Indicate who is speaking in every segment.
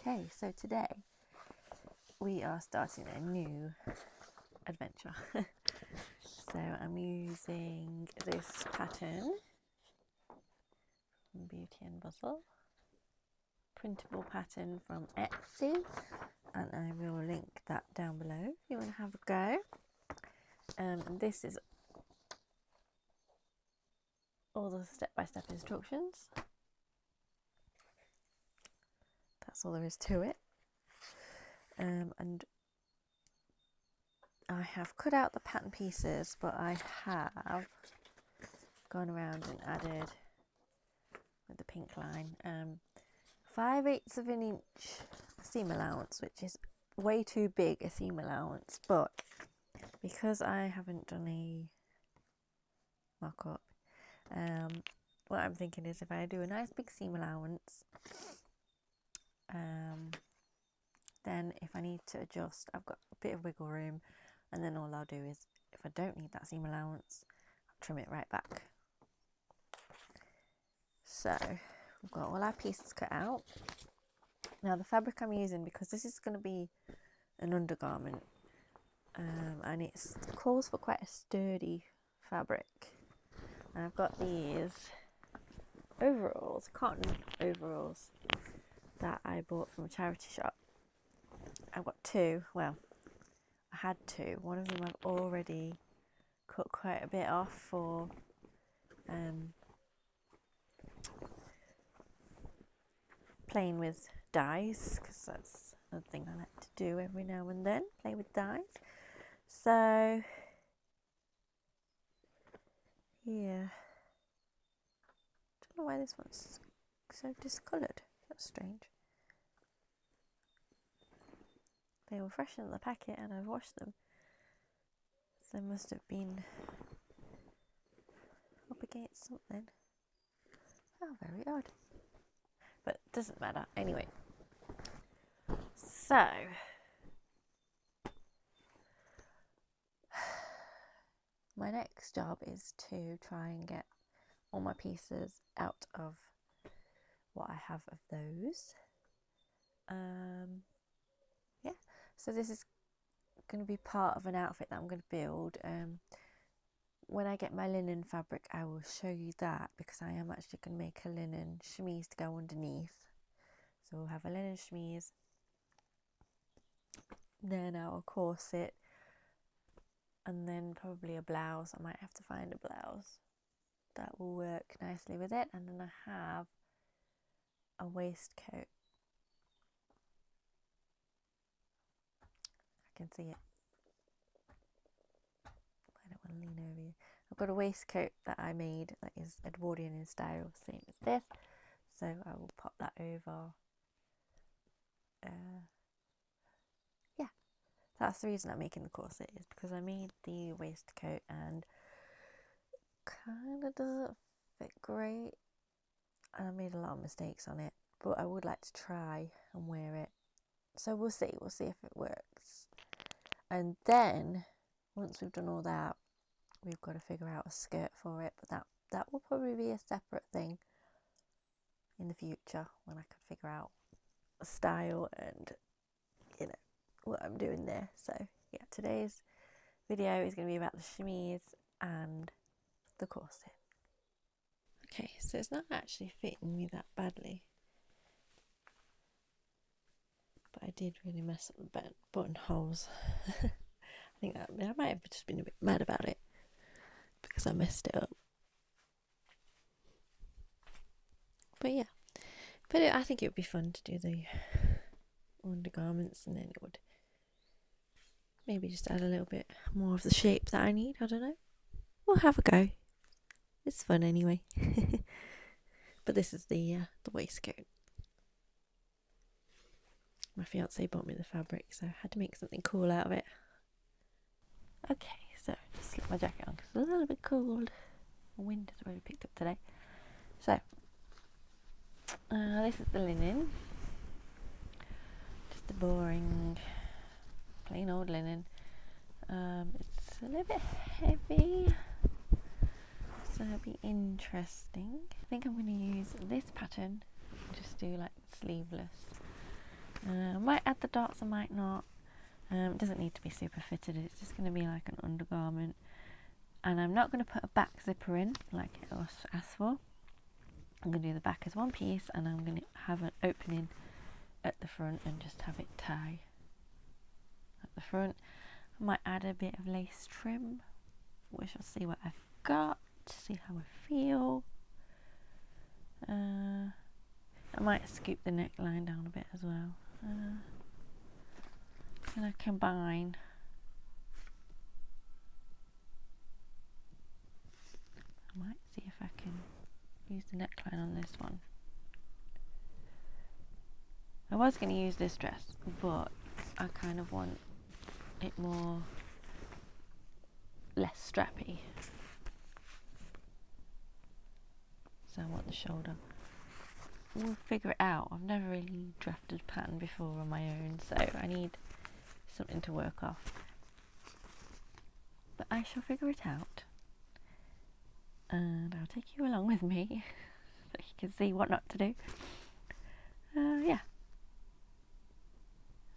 Speaker 1: Okay, so today we are starting a new adventure. So I'm using this pattern from Beauty and Bustle, printable pattern from Etsy, and I will link that down below if you want to have a go. This is all the step-by-step instructions. That's all there is to it. And I have cut out the pattern pieces, but I have gone around and added with the pink line 5/8 of an inch seam allowance, which is way too big a seam allowance, but because I haven't done a mock-up, what I'm thinking is if I do a nice big seam allowance, then if I need to adjust, I've got a bit of wiggle room, and then all I'll do is, if I don't need that seam allowance, I'll trim it right back. So we've got all our pieces cut out. Now the fabric I'm using, because this is going to be an undergarment, and it calls for quite a sturdy fabric, and I've got these overalls, cotton overalls, that I bought from a charity shop. I've got two, well, I had two. One of them I've already cut quite a bit off for playing with dyes, because that's another thing I like to do every now and then, play with dyes. So yeah, don't know why this one's so discoloured. That's strange. They were fresh in the packet and I've washed them, so they must have been up against something. Oh, very odd. But it doesn't matter. Anyway, so my next job is to try and get all my pieces out of what I have of those. Yeah, so this is going to be part of an outfit that I'm going to build. When I get my linen fabric, I will show you that, because I am actually going to make a linen chemise to go underneath. So we'll have a linen chemise, then our corset, and then probably a blouse. I might have to find a blouse that will work nicely with it, and then I have a waistcoat. I can see it. I don't want to lean over you. I've got a waistcoat that I made that is Edwardian in style, same as this. So I will pop that over. Yeah, that's the reason I'm making the corset, is because I made the waistcoat and kind of doesn't fit great, and I made a lot of mistakes on it, but I would like to try and wear it. So we'll see if it works. And then once we've done all that, we've got to figure out a skirt for it, but that will probably be a separate thing in the future, when I can figure out a style and what I'm doing there. So yeah, today's video is going to be about the chemise and the corset. Okay, so it's not actually fitting me that badly, but I did really mess up the buttonholes. I think I might have just been a bit mad about it because I messed it up. But yeah, I think it would be fun to do the undergarments, and then it would maybe just add a little bit more of the shape that I need. I don't know. We'll have a go. It's fun anyway. But this is the waistcoat. My fiance bought me the fabric, so I had to make something cool out of it. Okay, so just slip my jacket on because it's a little bit cold. The wind has really picked up today. So this is the linen. Just a boring, plain old linen. It's a little bit heavy, so it'll be interesting. I think I'm going to use this pattern, just do like sleeveless. I might add the dots, I might not. It doesn't need to be super fitted, it's just going to be like an undergarment. And I'm not going to put a back zipper in like it was asked for. I'm going to do the back as one piece, and I'm going to have an opening at the front and just have it tie at the front. I might add a bit of lace trim. We shall see what I've got, see how I feel. I might scoop the neckline down a bit as well. Can I combine? I might see if I can use the neckline on this one. I was going to use this dress, but I kind of want it less strappy. So I want the shoulder. We'll figure it out. I've never really drafted a pattern before on my own, so I need something to work off. But I shall figure it out. And I'll take you along with me so you can see what not to do. Yeah.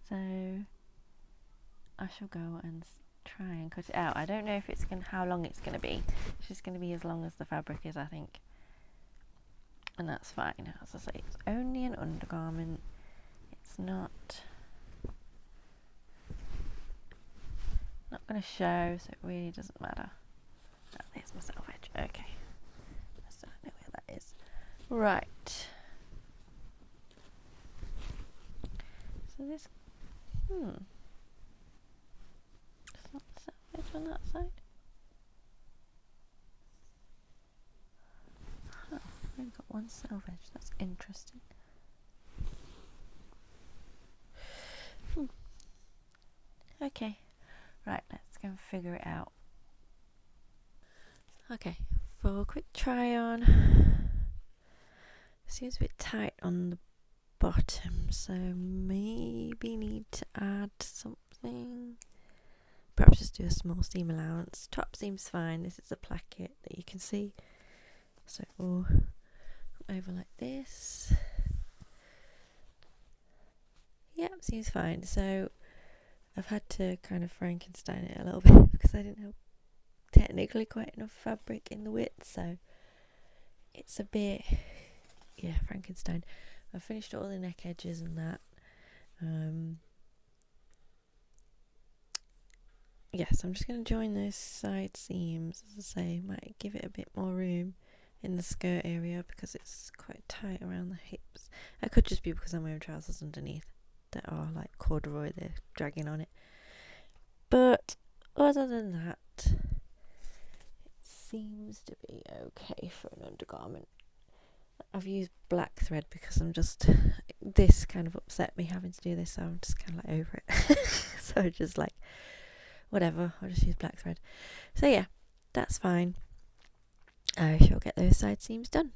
Speaker 1: So I shall go and try and cut it out. I don't know if it's how long it's going to be. It's just going to be as long as the fabric is, I think. And that's fine. As I say, it's only an undergarment. It's not going to show, so it really doesn't matter. Oh, there's my self edge. Okay. I still don't know where that is. Right. So this, it's not self edge on that side. Huh, I've only got one self edge. That's interesting. Okay. Right, let's go and figure it out. Okay, for a quick try on. Seems a bit tight on the bottom, so maybe need to add something. Perhaps just do a small seam allowance. Top seems fine. This is a placket that you can see. So we'll come over like this. Yep, seems fine. So I've had to kind of Frankenstein it a little bit because I didn't have technically quite enough fabric in the width, so it's a bit, yeah, Frankenstein. I've finished all the neck edges and that. Yes, I'm just going to join those side seams, as I say. Might give it a bit more room in the skirt area because it's quite tight around the hips. It could just be because I'm wearing trousers underneath that are like corduroy, they're dragging on it. But other than that, it seems to be okay for an undergarment. I've used black thread because this kind of upset me having to do this, so I'm just kind of like over it. So just like, whatever, I'll just use black thread. So yeah, that's fine. I shall get those side seams done.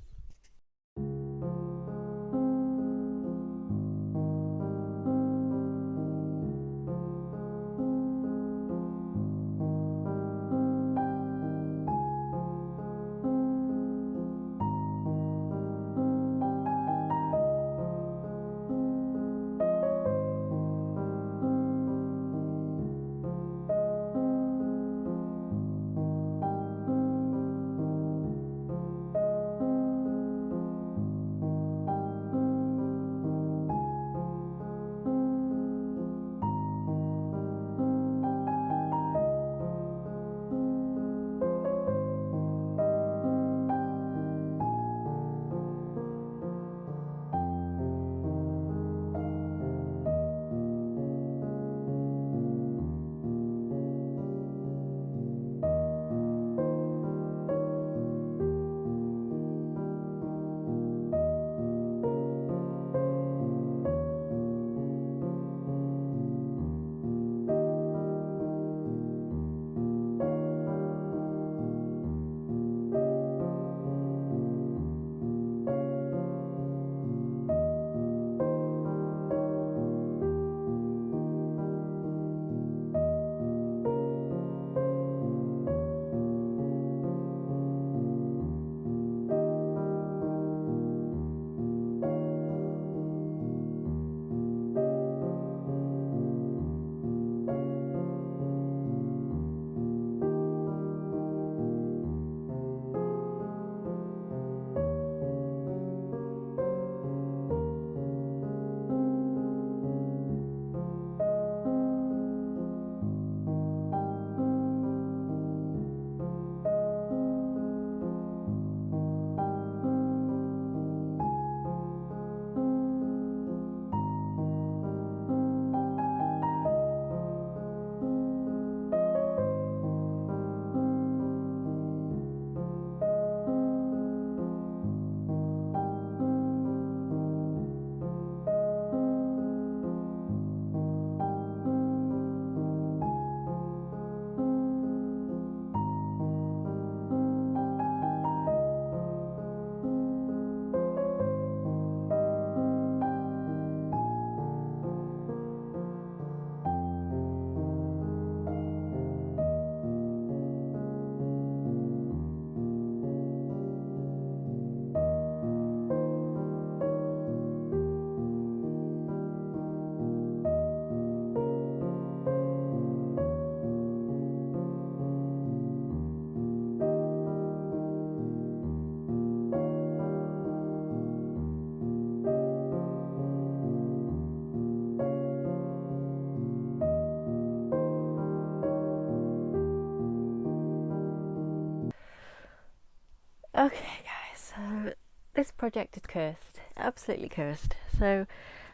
Speaker 1: Okay guys, so this project is cursed, absolutely cursed. So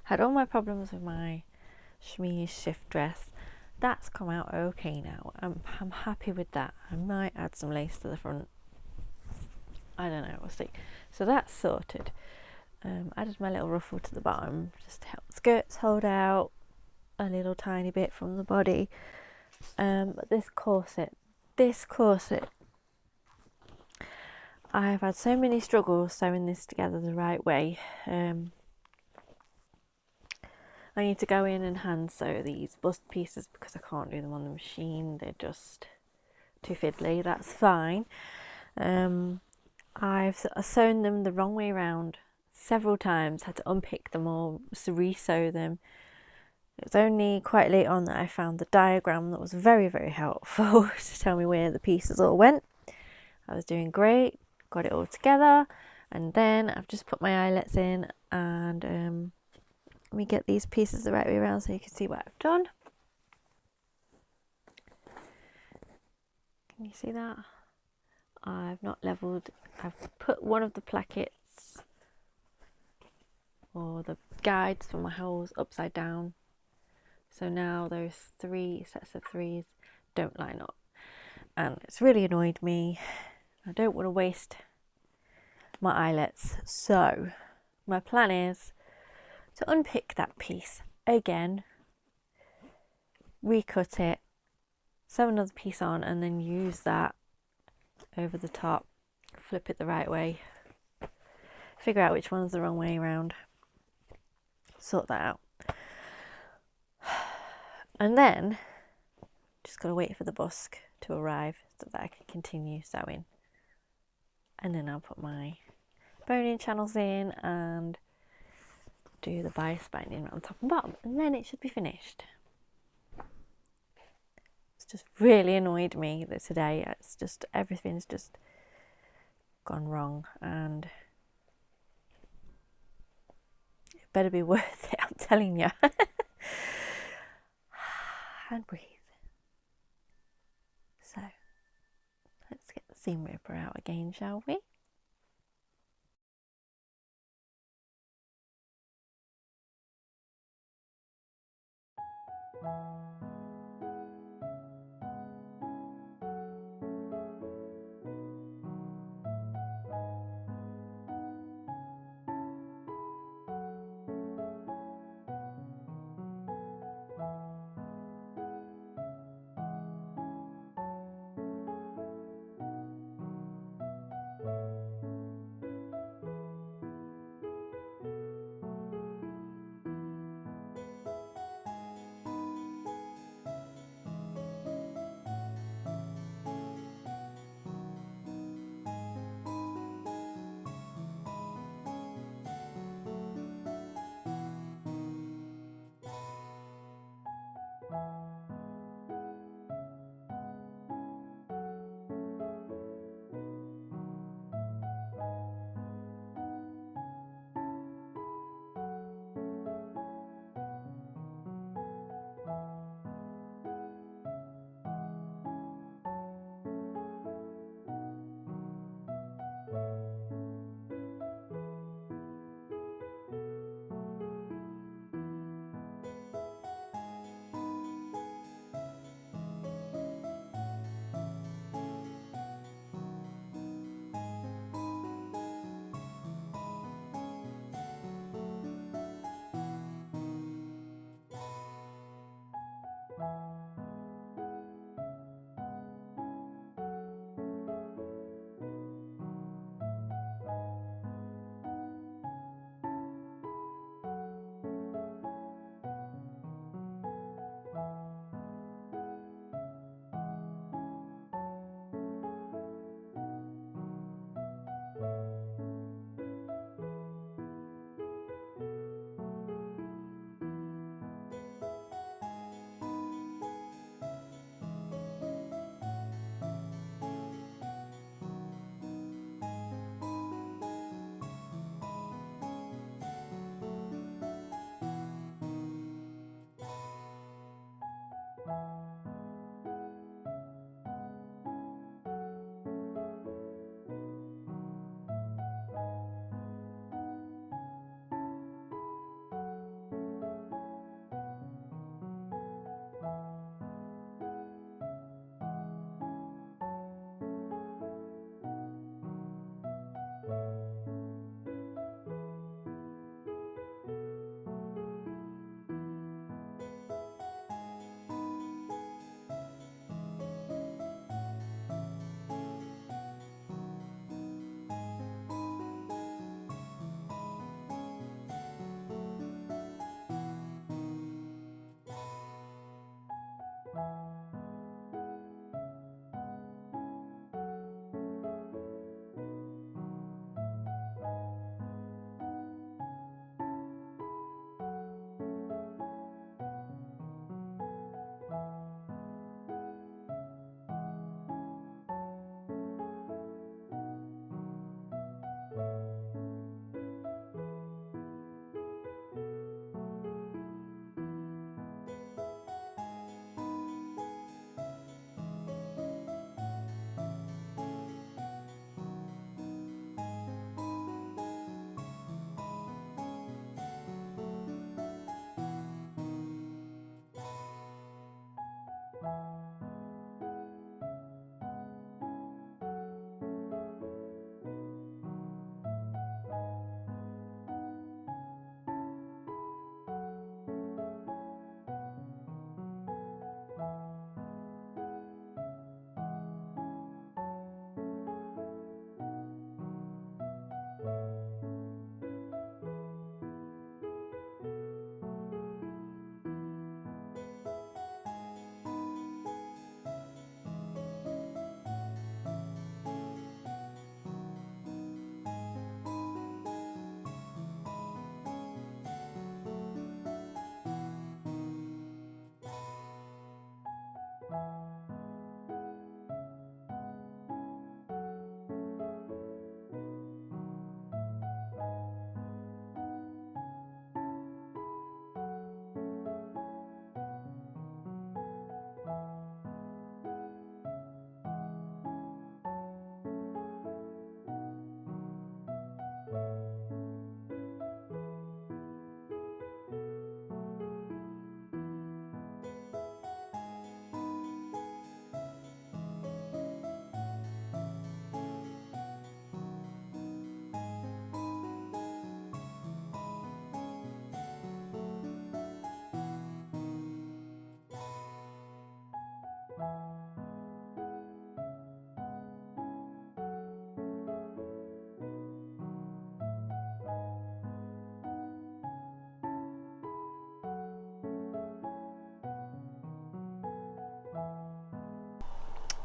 Speaker 1: had all my problems with my chemise shift dress. That's come out okay now. I'm happy with that. I might add some lace to the front. I don't know, we'll see. So that's sorted. Added my little ruffle to the bottom just to help the skirts hold out a little tiny bit from the body. But this corset, I've had so many struggles sewing this together the right way. I need to go in and hand sew these bust pieces because I can't do them on the machine. They're just too fiddly. That's fine. I've sewn them the wrong way around several times, had to unpick them all, re-sew them. It was only quite late on that I found the diagram that was very, very helpful to tell me where the pieces all went. I was doing great, got it all together, and then I've just put my eyelets in, and let me get these pieces the right way around so you can see what I've done. Can you see that? I've not levelled, I've put one of the plackets or the guides for my holes upside down. So now those 3 sets of 3s don't line up. And it's really annoyed me. I don't want to waste my eyelets. So my plan is to unpick that piece again, recut it, sew another piece on, and then use that over the top, flip it the right way, figure out which one's the wrong way around, sort that out. And then just gotta wait for the busk to arrive so that I can continue sewing. And then I'll put my boning channels in and do the bias binding around top and bottom, and then it should be finished. It's just really annoyed me that today it's just everything's just gone wrong, and it better be worth it, I'm telling you. And breathe. So let's get the seam ripper out again, shall we?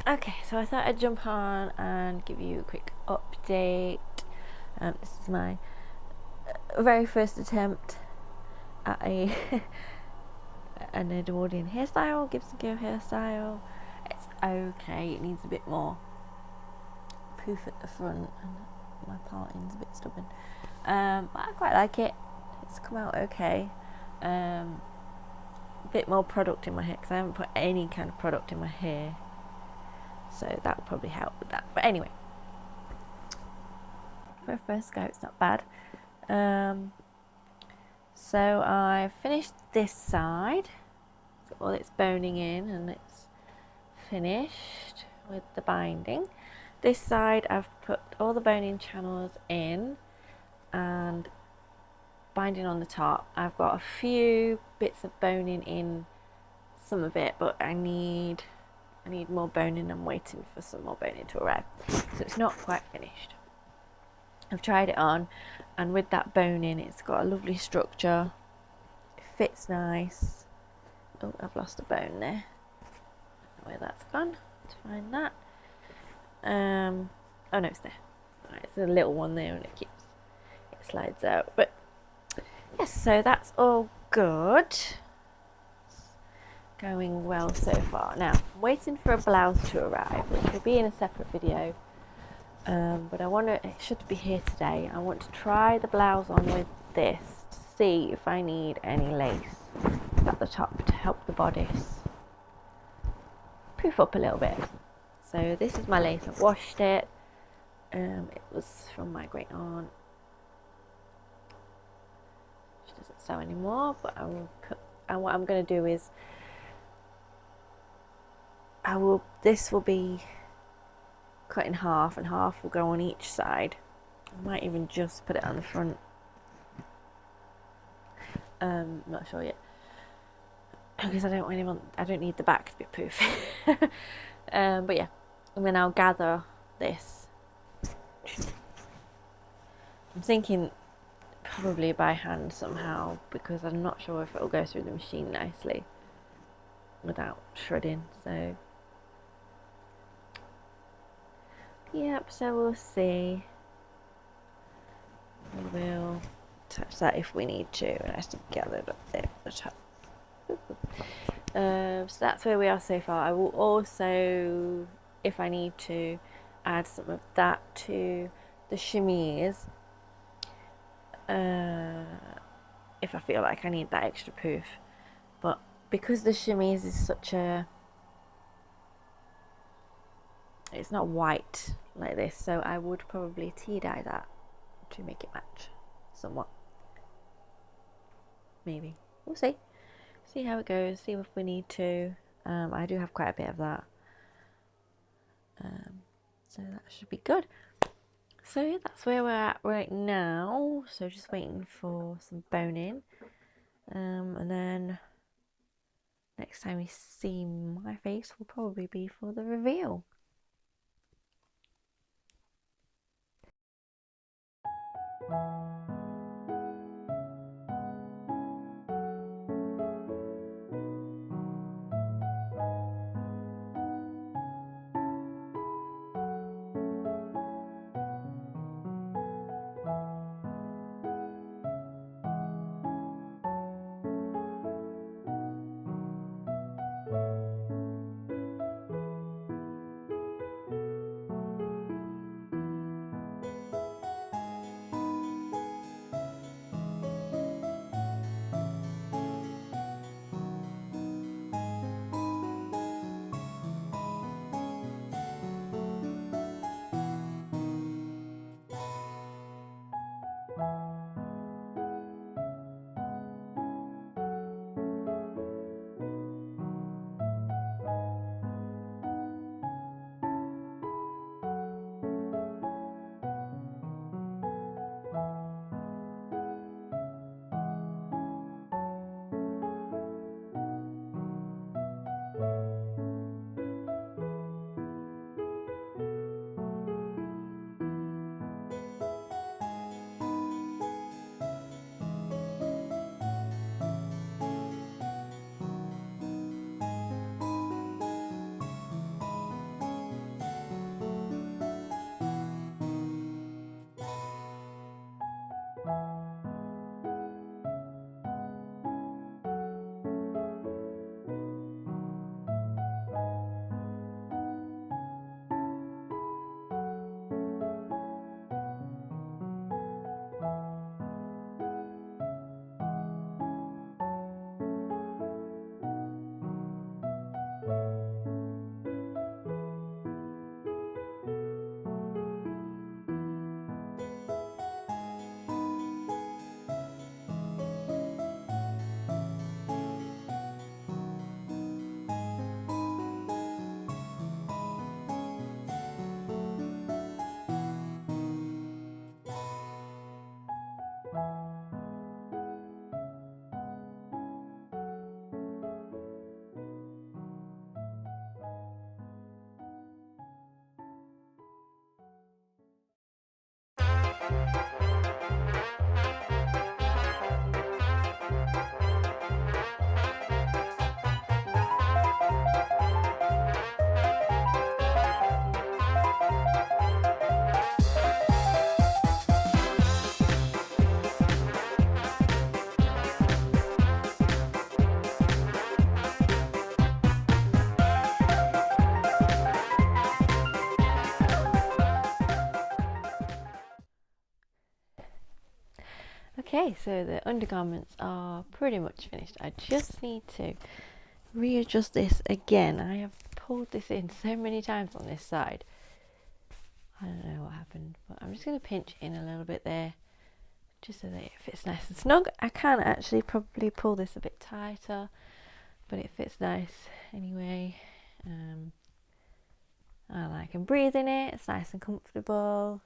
Speaker 1: Okay, so I thought I'd jump on and give you a quick update. This is my very first attempt at an Edwardian hairstyle, Gibson Go hairstyle. It's okay, it needs a bit more poof at the front, and my parting's a bit stubborn. But I quite like it. It's come out okay. A bit more product in my hair because I haven't put any kind of product in my hair, so that will probably help with that. But anyway, for a first go, it's not bad. So I finished this side, so all it's boning in and it's finished with the binding. This side I've put all the boning channels in and binding on the top. I've got a few bits of boning in some of it, but I need more boning. I'm waiting for some more boning to arrive, so it's not quite finished. I've tried it on, and with that boning it's got a lovely structure, it fits nice. Oh, I've lost a bone there. Where that's gone, to find that. Oh no, it's there. Right, it's a little one there, and it slides out. But yes, so that's all good. Going well so far. Now, I'm waiting for a blouse to arrive, which will be in a separate video. But it should be here today. I want to try the blouse on with this to see if I need any lace at the top to help the bodice poof up a little bit. So this is my lace. I've washed it. It was from my great aunt. She doesn't sew anymore, but and what I'm going to do is this will be cut in half, and half will go on each side. I might even just put it on the front. Not sure yet, because I don't need the back to be poofy. But yeah, and then I'll gather this. I'm thinking probably by hand somehow, because I'm not sure if it'll go through the machine nicely without shredding. So yep, so we'll see. We'll touch that if we need to, and I still gathered up there at the top. So that's where we are so far. I will also, if I need to, add some of that to the chemise, if I feel like I need that extra poof. But because the chemise is it's not white like this, so I would probably tea dye that to make it match somewhat. Maybe. We'll see. See how it goes, see if we need to. I do have quite a bit of that. So that should be good. So yeah, that's where we're at right now. So just waiting for some boning. And then next time you see my face will probably be for the reveal. Okay, so the undergarments are pretty much finished. I just need to readjust this again. I have pulled this in so many times on this side. I don't know what happened, but I'm just going to pinch in a little bit there, just so that it fits nice and snug. I can actually probably pull this a bit tighter, but it fits nice anyway. And I can breathe in it. It's nice and comfortable.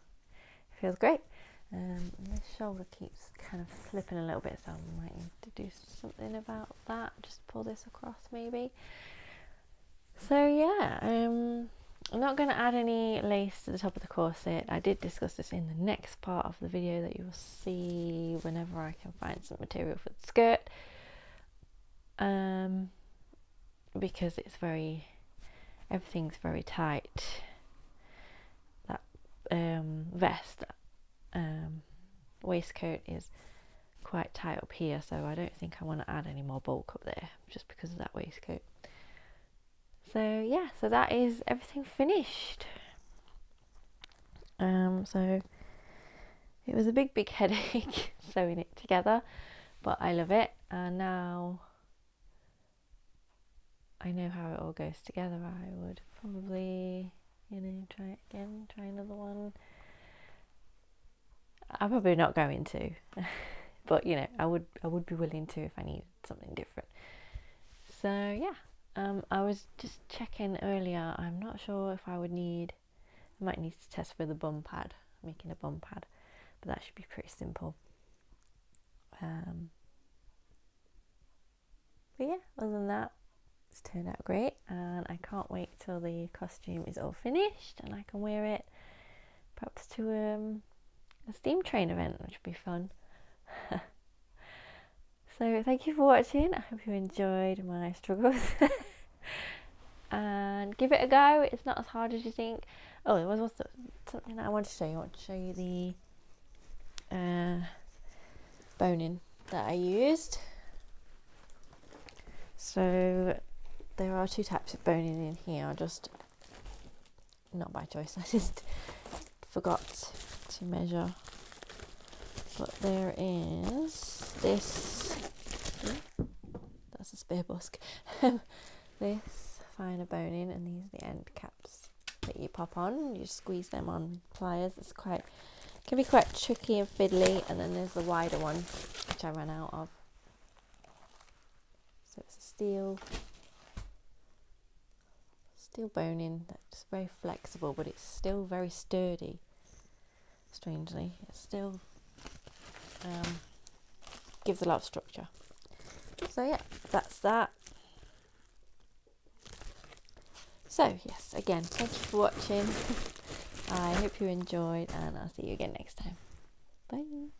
Speaker 1: It feels great. And this shoulder keeps kind of slipping a little bit, so I might need to do something about that. Just pull this across maybe. So yeah, I'm not going to add any lace to the top of the corset. I did discuss this in the next part of the video that you will see whenever I can find some material for the skirt. Because it's everything's very tight. That vest, waistcoat is quite tight up here, so I don't think I want to add any more bulk up there just because of that waistcoat. So yeah, so that is everything finished. So it was a big headache sewing it together, but I love it, and now I know how it all goes together. I would probably, try it again, try another one. I'm probably not going to, but I would be willing to if I needed something different. So yeah, I was just checking earlier. I'm not sure if I might need to test for the bum pad, making a bum pad, but that should be pretty simple. But yeah, other than that, it's turned out great, and I can't wait till the costume is all finished and I can wear it perhaps to a steam train event, which would be fun. So thank you for watching. I hope you enjoyed my struggles. And give it a go. It's not as hard as you think. Oh, there was also something that I wanted to show you. I want to show you the boning that I used. So there are two types of boning in here. Not by choice, I just forgot to measure. But there is this, that's a spear busk, this finer boning, and these are the end caps that you pop on. You squeeze them on with pliers. Can be quite tricky and fiddly. And then there's the wider one, which I ran out of. So it's a steel boning that's very flexible, but it's still very sturdy. Strangely, it still gives a lot of structure. So yeah, that's that. So yes, again, thank you for watching. I hope you enjoyed, and I'll see you again next time. Bye.